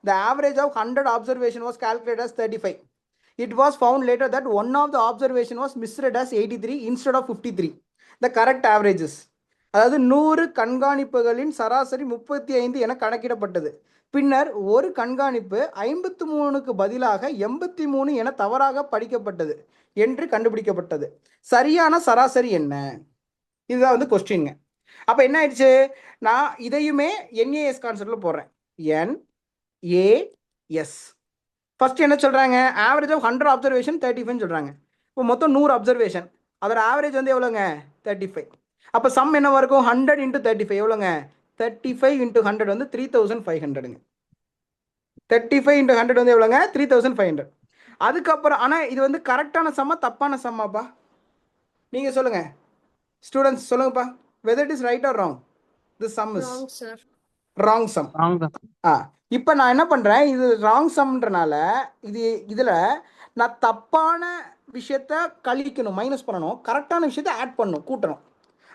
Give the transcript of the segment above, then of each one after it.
The average of 100 observation was calculated as 35. It was found later that one of the observation was misread as 83 instead of 53. The correct averages. அதாவது 100 கண்காணிப்புகளின் சராசரி 35 என கணக்கிடப்பட்டது. பின்னர் ஒரு கண்காணிப்பு 53க்கு பதிலாக 83 என தவறாக படிக்கப்பட்டது என்று கண்டுபிடிக்கப்பட்டது. சரியான சராசரி என்ன? இதுதான் வந்து கொஸ்டின்ங்க. அப்போ என்ன ஆயிடுச்சு, நான் இதையுமே NAS கான்செப்டில் போடுறேன். NAS ஃபர்ஸ்ட் என்ன சொல்கிறாங்க, ஆவரேஜ் ஆஃப் 100 அப்சர்வேஷன் 35 சொல்கிறாங்க. இப்போ மொத்தம் 100 அப்சர்வேஷன், அதோட ஆவரேஜ் வந்து எவ்வளோங்க, 35. அப்போ சம் என்னவா இருக்கும், 100 × 35 எவ்வளோங்க, 35 × 100 வந்து 3500ங்க. 35 × 100 வந்து எவ்வளோங்க, 3500. அதுக்கப்புறம் ஆனால் இது வந்து கரெக்டான சம்மா தப்பான சம்மாப்பா, நீங்கள் சொல்லுங்கள் ஸ்டூடெண்ட்ஸ், சொல்லுங்கப்பா, whether it is right or wrong. This sum is wrong sum. இப்போ நான் என்ன பண்ணுறேன், இது ராங் சம்ன்றனால இதில் நான் தப்பான விஷயத்த கழிக்கணும், மைனஸ் பண்ணணும், கரெக்டான விஷயத்த ஆட் பண்ணணும், கூட்டணும்.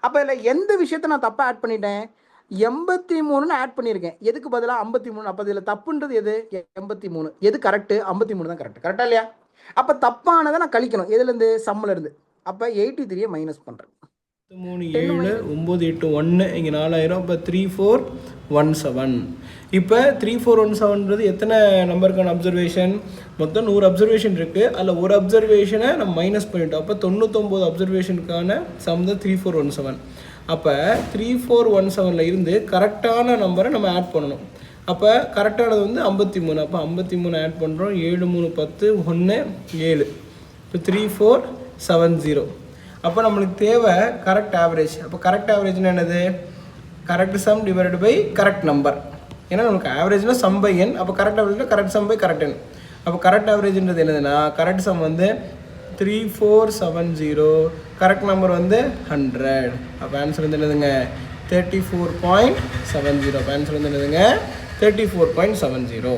அப்போ இதில் எந்த விஷயத்த நான் தப்பாக ஆட் பண்ணிட்டேன், 83ன்னு ஆட் பண்ணியிருக்கேன், எதுக்கு பதிலாக 53. அப்போ இதில் தப்புன்றது எது, 83. எது கரெக்டு, 53 தான் கரெக்ட், கரெக்டாக இல்லையா? அப்போ தப்பானதை நான் கழிக்கணும், எதுலேருந்து, சம்மில் இருந்து. அப்போ 83 மைனஸ் பண்ணுறேன். 3 7 9 8 1 இங்கே 4000. இப்போ 3417. இப்போ 3417ன்றது எத்தனை நம்பருக்கான அப்சர்வேஷன், மொத்தம் 100 அப்சர்வேஷன் இருக்குது, அதில் ஒரு அப்சர்வேஷனை நம்ம மைனஸ் பண்ணிட்டோம். அப்போ 99 அப்சர்வேஷனுக்கான சம் தான் 3417. அப்போ 3417ல் இருந்து கரெக்டான நம்பரை நம்ம ஆட் பண்ணணும். அப்போ கரெக்டானது வந்து 53. அப்போ 53 ஆட் பண்ணுறோம், 7 3 10 1 7. இப்போ 3470. அப்போ நம்மளுக்கு தேவை கரெக்ட் ஆவரேஜ். அப்போ கரெக்ட் ஆவரேஜ்னா என்னது, correct sum divided by correct number. ஏன்னா நமக்கு ஆவரேஜ்னா சம் பை என், அப்போ கரெக்ட் ஆவரேஜ்னா correct sum by correct N. அப்போ கரெக்ட் ஆவரேஜ்ன்றது என்னதுன்னா, கரெக்ட் சம் வந்து 3470, கரெக்ட் நம்பர் வந்து 100. அப்போ ஆன்சர் வந்து என்னதுங்க, 34.70. அப்போ ஆன்சர் வந்து என்னதுங்க, 34.70.